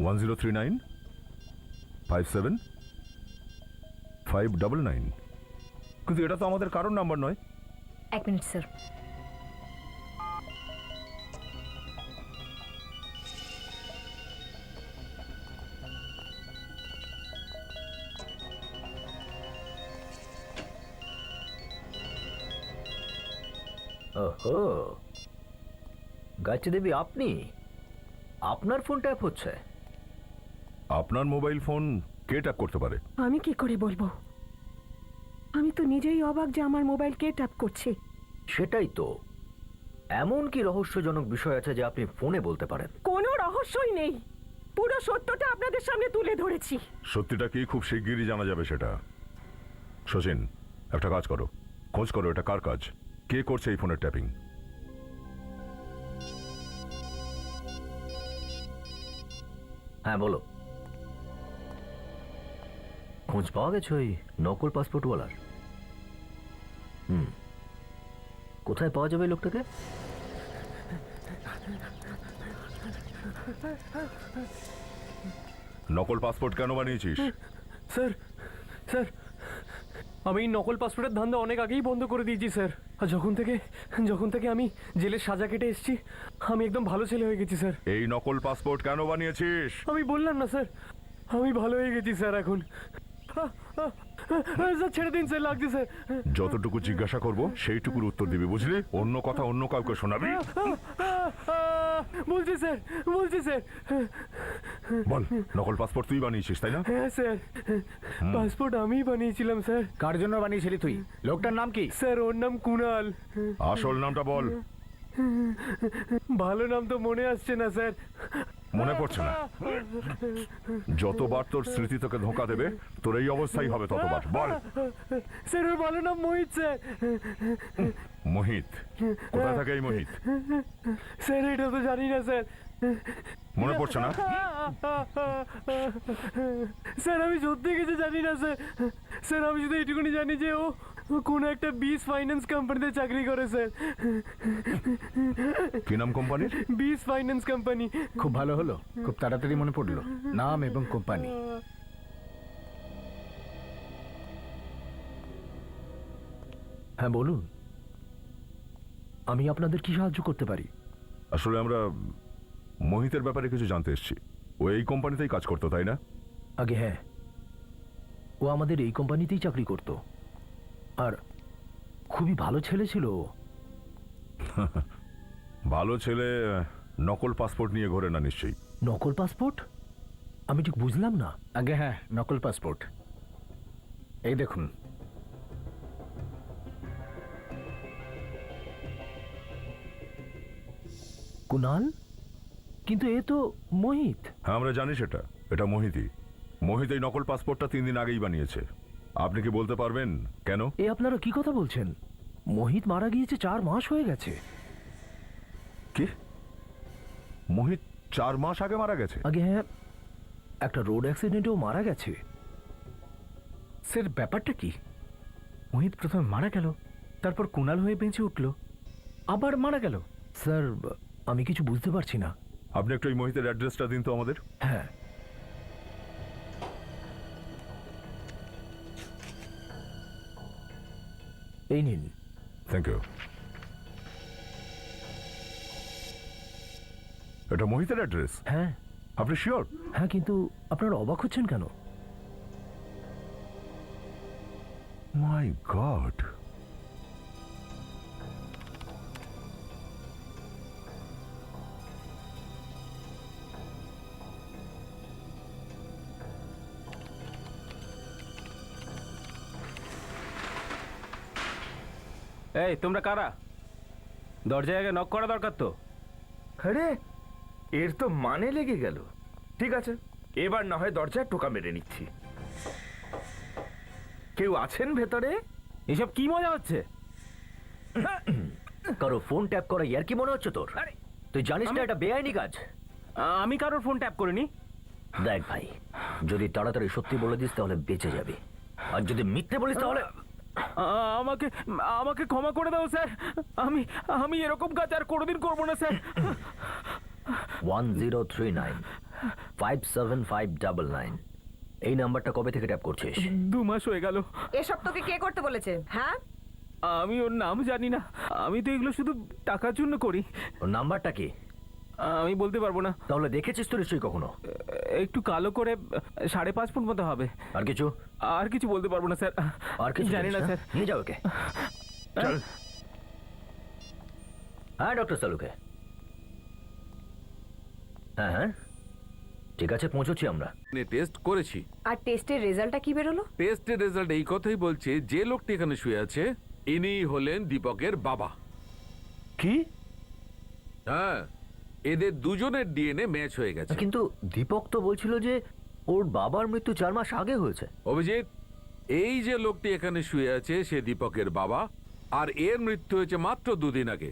1039 57 599। কিন্তু এটা তো আমাদের কারোর নাম্বার নয়। এক মিনিট স্যার। ওহো, গায়ত্রী দেবী আপনি? আপনার ফোন ট্যাপ হচ্ছে? আপনার মোবাইল ফোন কে ট্যাপ করতে পারে? আমি কি করে বলবো? আমি তো নিজেই অবাক যে আমার মোবাইল কে ট্যাপ করছে। সেটাই তো। এমন কি রহস্যজনক বিষয় আছে যে আপনি ফোনে বলতে পারেন? কোনো রহস্যই নেই। পুরো সত্যটা আপনাদের সামনে তুলে ধরেছি। সত্যিটা কি খুব শিগগিরই জানা যাবে সেটা। শচীন, একটা কাজ করো, খোঁজ করো এটা কার কাজ, কে করছে এই ফোনের ট্যাপিং। হ্যাঁ বলো। খোঁজ পাওয়া গেছে ওই নকল পাসপোর্টওয়ালার? কোথায় পাওয়া যাবে এই লোকটাকে? নকল পাসপোর্ট কেন বানিয়েছিস? স্যার স্যার আমি নকল পাসপোর্টের ধান্দা অনেক আগেই বন্ধ করে দিয়েছি স্যার। আর যখন থেকে আমি জেলের সাজা কেটে এসেছি আমি একদম ভালো ছেলে হয়ে গেছি স্যার। এই নকল পাসপোর্ট কেন বানিয়েছিস? আমি বললাম না স্যার, আমি ভালো হয়ে গেছি স্যার এখন। স্যার ছেড়ে দিন স্যার, লাগছে স্যার। যতটুকু জিজ্ঞাসা করব সেইটুকুর উত্তর দিবি, বুঝলি? অন্য কথা অন্য কাউকে শোনাবি। বলছি স্যার, বলছি স্যার। বল, নকল পাসপোর্ট তুই বানিয়েছিস তাই না? হ্যাঁ স্যার, পাসপোর্ট আমিই বানিয়েছিলাম স্যার। কার জন্য বানিয়েছিলি তুই? লোকটার নাম কি? স্যার ওর নাম কুনাল। আসল নামটা বল। ভালো নাম তো মনে আসছে না স্যার। মনে পড়ছে না? যতবার তোর স্মৃতি তোকে ধোঁকা দেবে তোর এই অবস্থাই হবে ততবার। বল। স্যার ওর ভালো নাম মোহিত স্যার। মোহিত? কোথায় থাকে এই মোহিত? স্যার এটা তো জানি না স্যার। মনে পড়ছে না? স্যার আমি সত্যি কিছু জানি না স্যার। স্যার আমি শুধু এটুকুনি জানি যে ও কোন একটা বিস ফাইন্যান্স কোম্পানিতে চাকরি করে স্যার। কি নাম কোম্পানির? বিস ফাইন্যান্স কোম্পানি। খুব ভালো হলো, খুব তাড়াতাড়ি মনে পড়লো নাম এবং কোম্পানি। হ্যাঁ বলুন, আমি আপনাদের কি সাহায্য করতে পারি? আসলে আমরা মোহিতের ব্যাপারে কিছু জানতে এসেছি। ও এই কোম্পানিতেই কাজ করতো তাই না? আগে হ্যাঁ, ও আমাদের এই কোম্পানিতেই চাকরি করত আর খুবই ভালো ছেলে ছিল ও। ভালো ছেলে নকল পাসপোর্ট নিয়ে ঘোরে না নিশ্চয়ই? নকল পাসপোর্ট? আমি ঠিক বুঝলাম না। আগে হ্যাঁ, নকল পাসপোর্ট। এই দেখুন। কুনাল? কিন্তু এ তো মোহিত। হ্যাঁ আমরা জানি সেটা, এটা মোহিতই। মোহিত এই নকল পাসপোর্টটা 3 দিন আগেই বানিয়েছে। আপনি কি বলতে পারবেন কেন? এ আপনারা কি কথা বলছেন? মোহিত মারা গিয়েছে 4 মাস হয়ে গেছে। কি? মোহিত 4 মাস আগে মারা গেছে? আগে হ্যাঁ, একটা রোড অ্যাক্সিডেন্টেও মারা গেছে। স্যার ব্যাপারটা কি? মোহিত প্রথমে মারা গেল, তারপর কুনাল হয়ে বেঁচে উঠলো, আবার মারা গেল। স্যার আমি কিছু বুঝতে পারছি না। আপনি একটু এই মোহিতের অ্যাড্রেসটা দিন তো আমাদের। হ্যাঁ এই নিন। Thank you. এটা মোহিতের অ্যাড্রেস? হ্যাঁ আপনি শিওর? হ্যাঁ, কিন্তু আপনারা অবাক হচ্ছেন কেন? মাই গড। এই তোমরা কারা? দরজায় আগে নক করা দরকার তো। আরে এর তো মানে লেগে গেল। ঠিক আছে, এবার না হয় দরজায় টোকা মেরে নিচ্ছি। কেউ আছেন ভেতরে? এসব কি মজা হচ্ছে? কারো ফোন ট্যাপ করা ইয়ার কি মনে হচ্ছে তোর? তুই জানিস না এটা বেআইনি কাজ? আমি কারোর ফোন ট্যাপ করিনি। দেখ ভাই, যদি তাড়াতাড়ি সত্যি বলে দিস তাহলে বেঁচে যাবি, আর যদি মিথ্যে বলিস তাহলে আমাকে আমাকে ক্ষমা করে দাও স্যার। আমি আমি এরকম কাজ আর কোনোদিন করবো না স্যার। 1039-57599 এই নাম্বারটা কবে থেকে ট্যাপ করছিস? 2 মাস হয়ে গেল। এসব তোকে কে করতে বলেছে? হ্যাঁ, আমি ওর নাম জানি না। আমি তো এগুলো শুধু টাকার জন্য করি। ওর নাম্বারটা কি? আমি বলতে পারবো না। তাহলে দেখেছিস তো নিশ্চয়ই কখনো? একটু কালো করে 5.5 ফুট মতো হবে। আর কিছু? আর কিছু বলতে পারবো না স্যার। আর কিছু জানি না জানিস স্যার। নিয়ে যাও ওকে। চল। হ্যাঁ ডক্টর সালুকে। হ্যাঁ হ্যাঁ ঠিক আছে, পৌঁছচ্ছি আমরা। টেস্ট করেছি। আর টেস্টের রেজাল্টটা কি বেরোলো? টেস্টের রেজাল্ট এই কথাই বলছে যে লোকটি এখানে শুয়ে আছে ইনি হলেন দীপকের বাবা। কি? হ্যাঁ, এদের দুজনের ডিএনএ ম্যাচ হয়ে গেছে। কিন্তু দীপক তো বলছিল যে ওর বাবার মৃত্যু 4 মাস আগে হয়েছে। অভিজিৎ, এই যে লোকটি এখানে শুয়ে আছে সে দীপকের বাবা, আর এর মৃত্যু হয়েছে মাত্র 2 দিন আগে,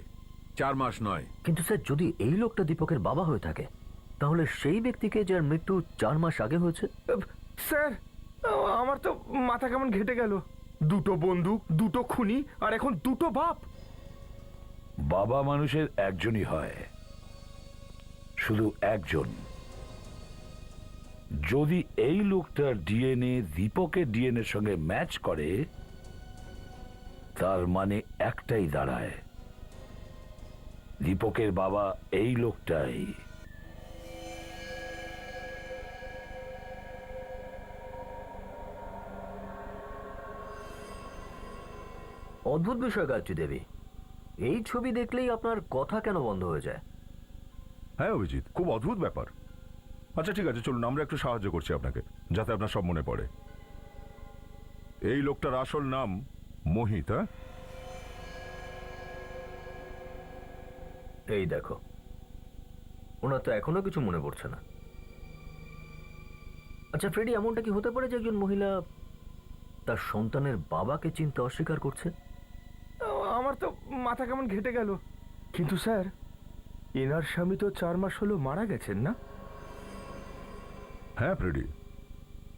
4 মাস নয়। কিন্তু স্যার, যদি এই লোকটা দীপকের বাবা হয়ে থাকে, তাহলে সেই ব্যক্তিকে যার মৃত্যু 4 মাস আগে হয়েছে। স্যার, আমার তো মাথা কেমন ঘেটে গেল। 2টো বন্দুক, 2টো খুনি, আর এখন 2টো বাপ। বাবা মানুষের একজনই হয়, শুধু একজন। যদি এই লোকটার ডিএনএ দীপকের ডিএনএর সঙ্গে ম্যাচ করে, তার মানে একটাই দাঁড়ায়, দীপকের বাবা এই লোকটাই। অদ্ভুত বিষয় গায়ত্রী দেবী, এই ছবি দেখলেই আপনার কথা কেন বন্ধ হয়ে যায়? হ্যাঁ অভিজিৎ, খুব অদ্ভুত ব্যাপার। আচ্ছা ঠিক আছে, চলুন আমরা একটু সাহায্য করছি আপনাকে, যাতে আপনার সব মনে পড়ে। এই লোকটার আসল নাম মোহিত। হ্যাঁ, এই দেখো, ওনার তো এখনো কিছু মনে পড়ছে না। আচ্ছা ফ্রেডি, এমনটা কি হতে পারে যে একজন মহিলা তার সন্তানের বাবাকে চিনতে অস্বীকার করছে? আমার তো মাথা কেমন ঘেটে গেল। কিন্তু স্যার, এনার স্বামী তো 4 মাস হলো মারা গেছেন না? হ্যাঁ ফ্রেডি,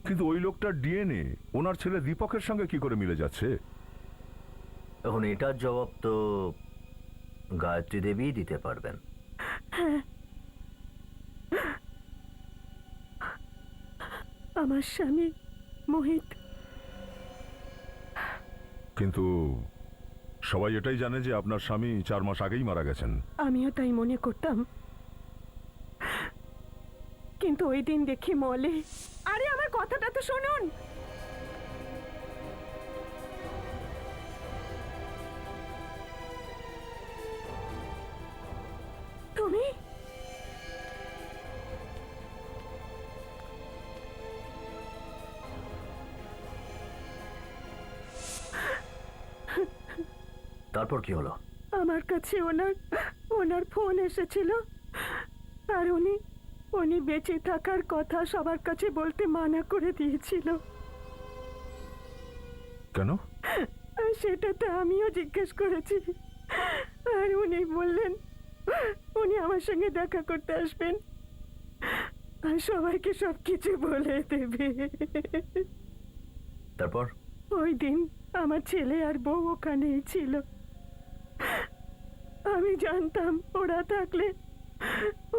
কিন্তু ওই লোকটার ডিএনএ ওনার ছেলে দীপকের সঙ্গে কি করে মিলে যাচ্ছে? এখন এটার জবাব তো গায়ত্রী দেবী দিতে পারবেন। আমার স্বামী মোহিত। কিন্তু সবাই এটাই জানে যে আপনার স্বামী 4 মাস আগেই মারা গেছেন। আমিও তাই মনে করতাম, কিন্তু ওই দিন দেখি মলে। আরে আমার কথাটা তো শুনুন। তুমি তারপর কি হলো? আমার কাছে ওনার ফোন এসেছিল, আর উনি বেঁচে থাকার কথা সবার কাছে বলতে মানা করে দিয়েছিল। কেন? সেটা তো আমিও জিজ্ঞেস করেছি, আর উনি বললেন উনি আমার সঙ্গে দেখা করতে আসবেন আর সবাইকে সবকিছু বলে দেবে। তারপর? ওই দিন আমার ছেলে আর বউ ওখানেই ছিল। আমি জানতাম ওরা থাকলে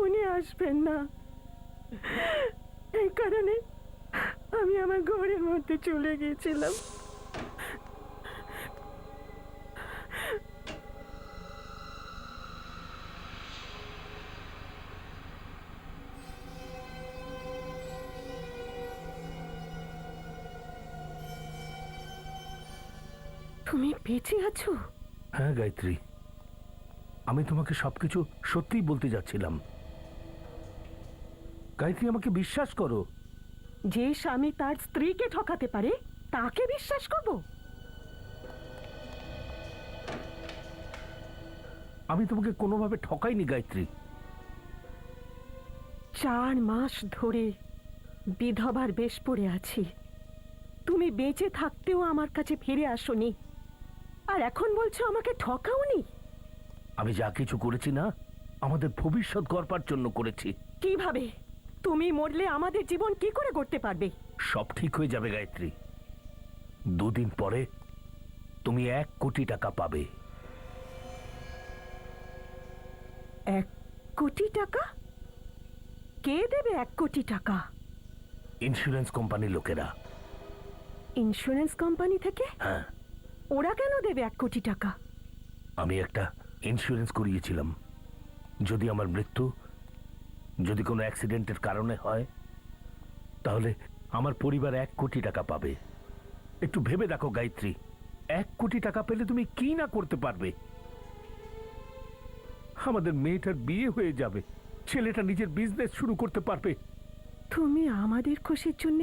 উনি আসবেন না, এই কারণে আমি আমার ঘরের মধ্যে চলে গিয়েছিলাম। তুমি বেঁচে আছো? হ্যাঁ গায়ত্রী, আমি তোমাকে সবকিছু সত্যিই বলতে যাচ্ছিলাম। গায়ত্রী, আমাকে বিশ্বাস করো। যে স্বামী তার স্ত্রীকে ঠকাতে পারে তাকে বিশ্বাস করব? আমি তোমাকে কোনোভাবে ঠকাইনি গায়ত্রী। 4 মাস ধরে বিধবার বেশ পড়ে আছি, তুমি বেঁচে থাকতেও আমার কাছে ফিরে আসোনি, আর এখন বলছো আমাকে ঠকাওনি। আমি যা কিছু করেছি না, আমাদের ভবিষ্যৎ গড়বার জন্য করেছি। কিভাবে? তুমি মরলে আমাদের জীবন কি করে গড়তে পারবে? সব ঠিক হয়ে যাবে গায়ত্রী। 2 দিন পরে তুমি 1 কোটি টাকা পাবে। 1 কোটি টাকা? কে দেবে 1 কোটি টাকা? ইন্স্যুরেন্স কোম্পানির লোকেরা। ইন্স্যুরেন্স কোম্পানি থেকে? হ্যাঁ। ওরা কেন দেবে 1 কোটি টাকা? আমি একটা ইন্স্যুরেন্স করিয়েছিলাম। যদি আমার মৃত্যু যদি কোনো অ্যাক্সিডেন্টের কারণে হয়, তাহলে আমার পরিবার 1 কোটি টাকা পাবে। একটু ভেবে দেখো গায়ত্রী, 1 কোটি টাকা পেলে তুমি কি না করতে পারবে। আমাদের মেয়েটার বিয়ে হয়ে যাবে, ছেলেটা নিজের বিজনেস শুরু করতে পারবে। তুমি আমাদের খুশির জন্য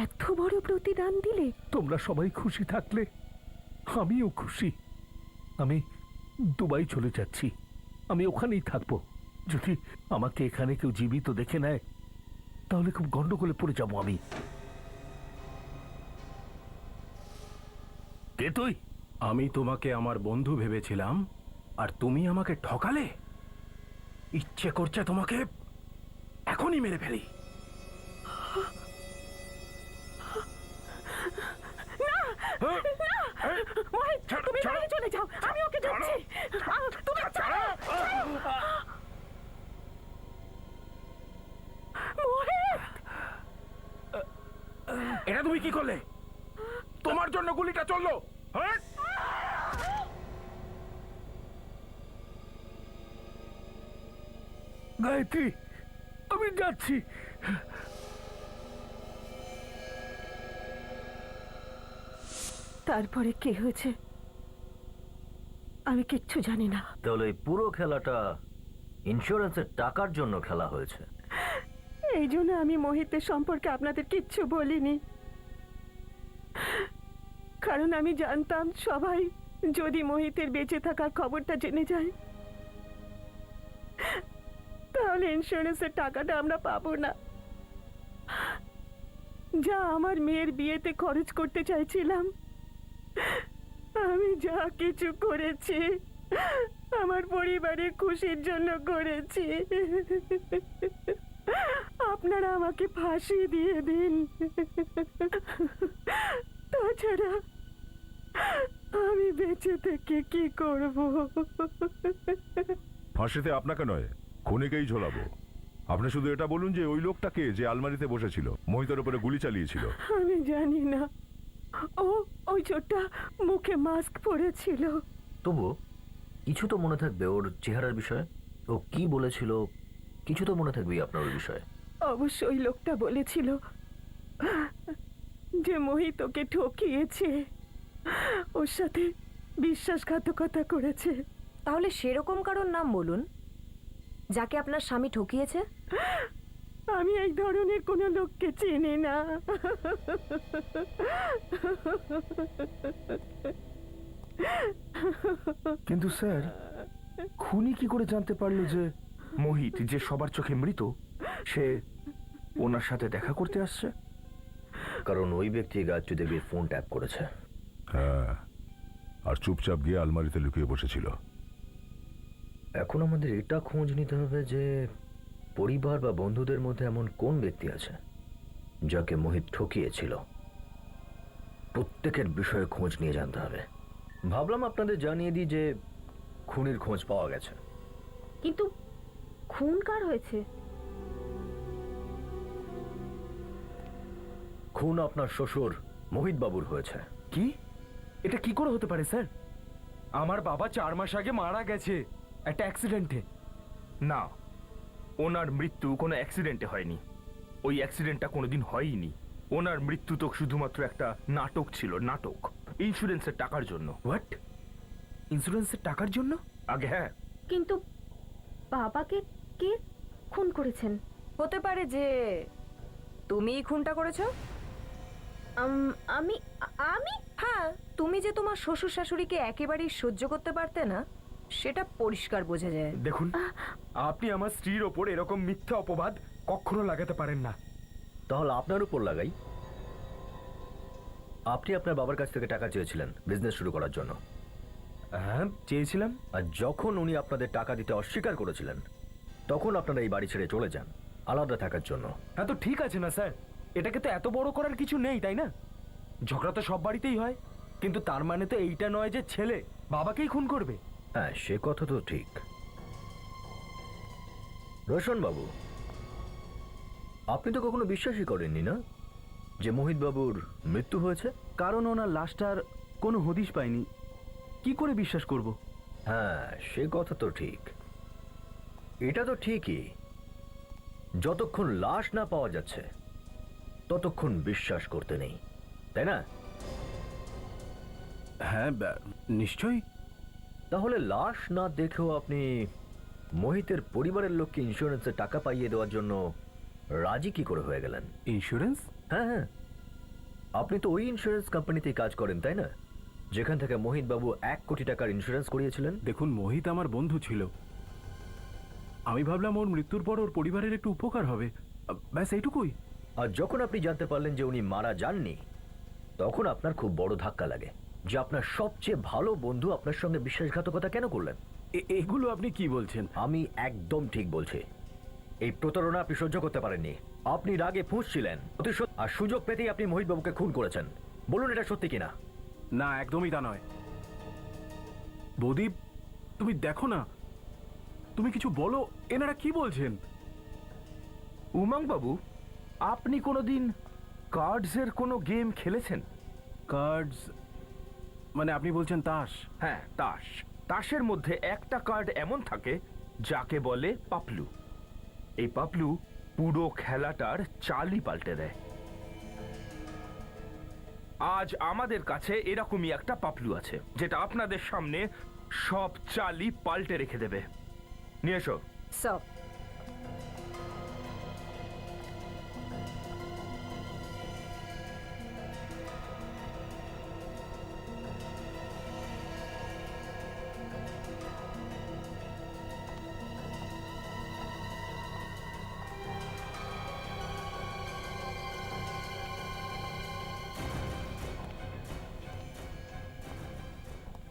এত বড় প্রতিদান দিলে? তোমরা সবাই খুশি থাকলে আমিও খুশি। আমি দুবাই চলে যাচ্ছি, আমি ওখানেই থাকবো। যদি আমাকে এখানে কেউ জীবিত দেখে নেয় তাহলে খুব গন্ডগোলে পড়ে যাবো আমি। কে তুই? আমি তোমাকে আমার বন্ধু ভেবেছিলাম আর তুমি আমাকে ঠকালে। ইচ্ছে করছে তোমাকে এখনই মেরে ফেলি। মোহিত, তুমি বাইরে চলে যাও, আমি ওকে ধরছি। তুমি ছাড়ো। মোহিত, এটা তুমি কি করলে? তোমার জন্য গুলিটা চললো। হ্যাঁ, গায়ত্রী, আমি যাচ্ছি। তারপরে কি হয়েছে আমি কিচ্ছু জানি না। তাহলে এই পুরো খেলাটা ইন্স্যুরেন্সের টাকার জন্য খেলা হয়েছে। এই জন্য আমি মোহিতের সম্পর্কে আপনাদের কিচ্ছু বলিনি, কারণ আমি জানতাম সবাই যদি মোহিতের বেঁচে থাকার খবরটা জেনে যায় তাহলে ইন্স্যুরেন্সের টাকাটা আমরা পাবো না। যা আমার মেয়ের বিয়েতে খরচ করতে চাইছিলাম, আমি যা কিছু করেছি আমার পরিবারের খুশির জন্য করেছি। আপনারা আমাকে ফাঁসি দিয়ে দিন, তাছাড়া আমি বেঁচে থেকে কি করব? ফাঁসিতে আপনাকে নয়, খুনিকেই ঝোলাবো। আপনি শুধু এটা বলুন যে ওই লোকটাকে যে আলমারিতে বসেছিল, মোহিতের উপরে গুলি চালিয়েছিল। আমি জানি না, ওই চোরটা মুখে মাস্ক পরেছিল। তবু কিছু তো মনে থাকবে ওর চেহারার বিষয়ে। ও কি বলেছিল কিছু তো মনে থাকবেই আপনার ওর বিষয়ে। অবশ্যই লোকটা বলেছিল যে মোহিত ওকে ঠকিয়েছে, ওর সাথে বিশ্বাসঘাতকতা করেছে। তাহলে সেরকম কারোর নাম বলুন যাকে আপনার স্বামী ঠকিয়েছে। আমি এই ধরনের কোনো লোককে চিনি না। কিন্তু স্যার, খুনি কি করে জানতে পারলো যে মোহিত, যে সবার চোখে মৃত, সে ওনার সাথে দেখা করতে আসছে? কারণ ওই ব্যক্তি গায়ত্রী দেবীর ফোন ট্যাপ করেছে। হ্যাঁ, আর চুপচাপ গিয়ে আলমারিতে লুকিয়ে বসেছিল। এখন আমাদের এটা খোঁজ নিতে হবে যে পরিবার বা বন্ধুদের মধ্যে এমন কোন ব্যক্তি আছে যাকে মোহিত ঠকিয়েছিল। প্রত্যেকের বিষয়ে খোঁজ নিয়ে জানতে হবে। ভাবলাম আপনাদের জানিয়ে দিই যে খুনির খোঁজ পাওয়া গেছে। কিন্তু খুন কার হয়েছে? খুন আপনার শ্বশুর মোহিত বাবুর হয়েছে। কি? এটা কি করে হতে পারে স্যার? আমার বাবা 4 মাস আগে মারা গেছে একটা অ্যাক্সিডেন্টে। না, ওনার মৃত্যু কোনো অ্যাক্সিডেন্টে হয়নি। ওই অ্যাক্সিডেন্টটা কোনোদিন হয়নি। ওনার মৃত্যু তো শুধুমাত্র একটা নাটক ছিল, নাটক, ইন্স্যুরেন্সের টাকার জন্য। হোয়াট? ইন্স্যুরেন্সের টাকার জন্য? আগে হ্যাঁ। কিন্তু বাবাকে কে খুন করেছেন? হতে পারে যে তুমিই খুনটা করেছো। আমি আমি হ্যাঁ, তুমি যে তোমার শ্বশুর শাশুড়িকে একেবারেই সহ্য করতে পারতে না সেটা পরিষ্কার বোঝা যায়। দেখুন, আপনি আমার স্ত্রীর ওপর এরকম মিথ্যা অপবাদ কখনো লাগাতে পারেন না। তাহলে আপনার উপর লাগাই। আপনি আপনার বাবার কাছ থেকে টাকা চেয়েছিলেন বিজনেস শুরু করার জন্য। হ্যাঁ, চেয়েছিলাম। আর যখন উনি আপনাদের টাকা দিতে অস্বীকার করেছিলেন তখন আপনারা এই বাড়ি ছেড়ে চলে যান আলাদা থাকার জন্য। হ্যাঁ, তো ঠিক আছে না স্যার, এটাকে তো এত বড় করার কিছু নেই, তাই না? ঝগড়া তো সব বাড়িতেই হয়, কিন্তু তার মানে তো এইটা নয় যে ছেলে বাবাকেই খুন করবে। হ্যাঁ, সে কথা তো ঠিক। রোশন বাবু, আপনি তো কখনো বিশ্বাসই করেননি না যে মোহিত বাবুর মৃত্যু হয়েছে? কারণ ওনার লাশটার কোনো হদিশ পাইনি, কি করে বিশ্বাস করব? হ্যাঁ, সে কথা তো ঠিক। এটা তো ঠিকই, যতক্ষণ লাশ না পাওয়া যাচ্ছে ততক্ষণ বিশ্বাস করতে নেই, তাই না? হ্যাঁ, নিশ্চয়ই। তাহলে লাশ না দেখেও আপনি মোহিতের পরিবারের লোককে ইন্স্যুরেন্সের টাকা পাইয়ে দেওয়ার জন্য রাজি কি করে হয়ে গেলেন? ইন্স্যুরেন্স? হ্যাঁ হ্যাঁ, আপনি তো ওই ইন্স্যুরেন্স কোম্পানিতেই কাজ করেন, তাই না? যেখান থেকে মোহিত বাবু 1 কোটি টাকার ইন্স্যুরেন্স করিয়েছিলেন। দেখুন, মোহিত আমার বন্ধু ছিল, আমি ভাবলাম ওর মৃত্যুর পর ওর পরিবারের একটু উপকার হবে, ব্যাস এইটুকুই। আর যখন আপনি জানতে পারলেন যে উনি মারা যাননি, তখন আপনার খুব বড় ধাক্কা লাগে যে আপনার সবচেয়ে ভালো বন্ধু আপনার সঙ্গে বিশ্বাসঘাতকতা কেন করলেন। এগুলো আপনি কি বলছেন? আমি একদম ঠিক বলছি। এই প্রতারণা আপনি সহ্য করতে পারেননি। আপনি রাগে ফুঁসছিলেন, প্রতিশোধ আর সুযোগ পেতেই আপনি মোহিত বাবুকে খুন করেছেন। বলুন এটা সত্যি কিনা? না, একদমই তা নয়। বৌদি, তুমি দেখো না, তুমি কিছু বলো, এনারা কি বলছেন? উমং বাবু, আপনি কোনোদিন কার্ডসের কোনো গেম খেলেছেন? কার্ডস মানে আপনি বলছেন তাস? হ্যাঁ, তাস। তাসের মধ্যে একটা কার্ড এমন থাকে যাকে বলে পাপলু। এই পাপলু পুরো খেলাটার চালই পাল্টে দেয়। আজ আমাদের কাছে এরকমই একটা পাপলু আছে যেটা আপনাদের সামনে সব চালই পাল্টে রেখে দেবে। নিয়ে এসো। সব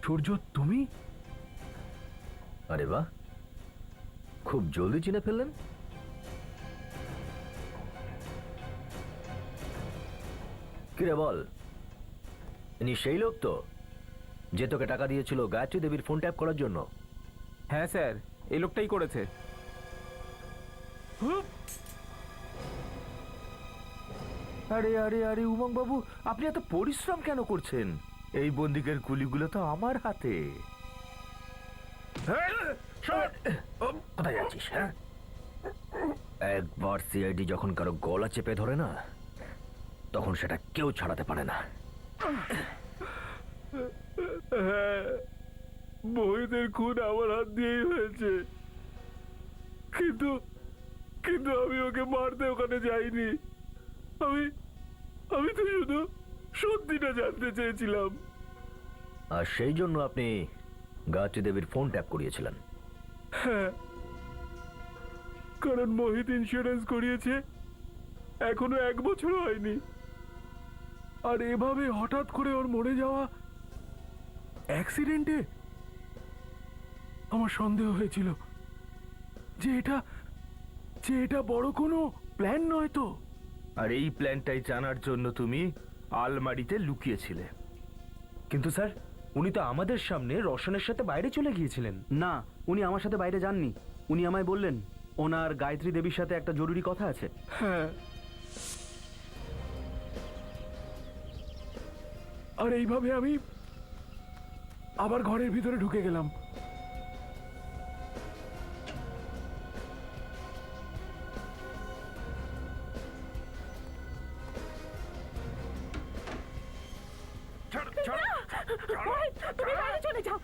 সূর্য, তুমি? আরে বাহ, খুব জলদি চিনে ফেললেন। কিরে বল, ইনি সেই লোক তো যে তোকে টাকা দিয়েছিল গায়ত্রী দেবীর ফোন ট্যাপ করার জন্য? হ্যাঁ স্যার, এই লোকটাই করেছে। আরে আরে আরে উমং বাবু, আপনি এত পরিশ্রম কেন করছেন? এই বন্দুকের গুলিগুলো তো আমার হাতে। কোথায় যাচ্ছিস? হ্যাঁ, একবার সিআইডি যখন কারো গলা চেপে ধরে না, তখন সেটা কেউ ছাড়াতে পারে না। মোহিতের খুন আমার হাত দিয়েই হয়েছে, কিন্তু কিন্তু আমি ওকে মারতে ওখানে যাইনি। আমি তো শুধু সত্যিটা জানতে চেয়েছিলাম। আর সেই জন্য আপনি গায়ত্রী দেবীর ফোন ট্যাপ করিয়েছিলেন? হ্যাঁ, কারণ মোহিত ইন্স্যুরেন্স করিয়েছে, এখনো 1 বছর হয়নি। আর এভাবে হঠাৎ করে ওর মরে যাওয়া অ্যাক্সিডেন্টে আমার সন্দেহ হয়েছিল যে এটা বড় কোনো প্ল্যান নয় তো। আর এই প্ল্যানটাই জানার জন্য তুমি আলমারিতে লুকিয়েছিলে। কিন্তু স্যার, উনি তো আমাদের সামনে রোশনের সাথে বাইরে চলে গিয়েছিলেন। না, উনি আমার সাথে বাইরে যাননি। উনি আমায় বললেন ওনার গায়ত্রী দেবীর সাথে একটা জরুরি কথা আছে। হ্যাঁ, আর এইভাবে আমি আবার ঘরের ভিতরে ঢুকে গেলাম। তুমি বাইরে চলে যাও।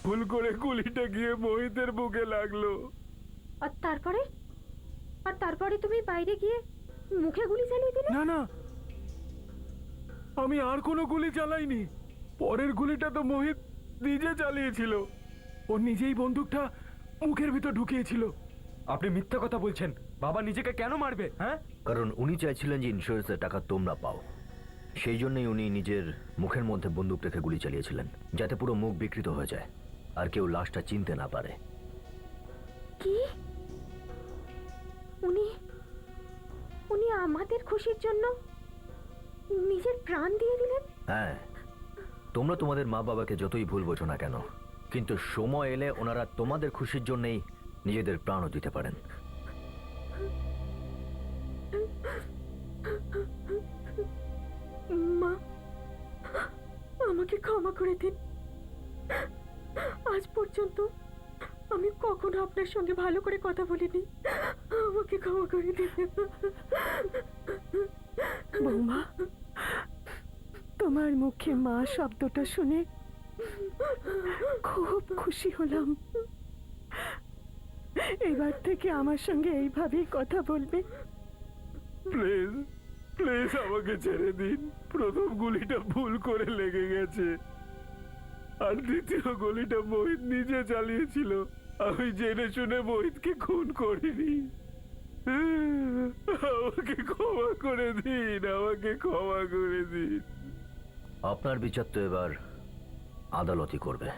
ভুল করে গুলিটা গিয়ে মোহিতের বুকে লাগলো। আর তারপরে তুমি বাইরে গিয়ে মুখে গুলি চালিয়ে দিলে? না না, আমি আর কোনো গুলি চালাইনি। পরের গুলিটা তো মোহিত নিজে চালিয়েছিল। ও নিজেই বন্দুকটা মুখের ভিতর ঢুকিয়েছিল। আপনি মিথ্যা কথা বলছেন। বাবা নিজেকে কেন মারবে? হ্যাঁ, কারণ উনি চাইছিলেন যে ইন্স্যুরেন্সের টাকা তোমরা পাও। সেই জন্যই উনি নিজের মুখের মধ্যে বন্দুক রেখে গুলি চালিয়েছিলেন, যাতে পুরো মুখ বিকৃত হয়ে যায় আর কেউ লাশটা চিনতে না পারে। কি? উনি আমাদের খুশির জন্য নিজের প্রাণ দিয়ে দিলেন? হ্যাঁ, তোমরা তোমাদের মা বাবাকে যতই ভুল বোঝো না কেন, কিন্তু সময় এলে ওনারা তোমাদের খুশির জন্যই নিজেদের প্রাণও দিতে পারেন। মা, আমাকে ক্ষমা করে দিন। আজ পর্যন্ত আমি কখনো আপনার সঙ্গে ভালো করে কথা বলিনি। আমাকে ক্ষমা করে দিন। বৌমা, তোমার মুখে মা শব্দটা শুনে খুব খুশি হলাম। এবার থেকে আমার সঙ্গে এইভাবেই কথা বলবে। প্লিজ প্লিজ আমাকে ছেড়ে দিন। প্রথম গুলিটা ভুল করে লেগে গেছে। আর দ্বিতীয় গুলিটা মোহিত নিজে চালিয়েছিল। আমি জেনে শুনে মোহিতকে খুন করিনি। আমাকে ক্ষমা করে দিন, আমাকে ক্ষমা করে দিন। আপনার বিচার তো এবার আদালতই করবে।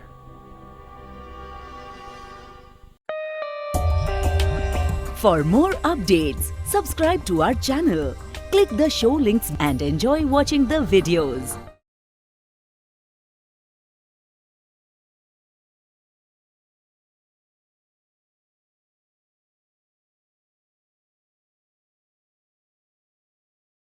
For more updates, subscribe to our channel, click the show links and enjoy watching the videos.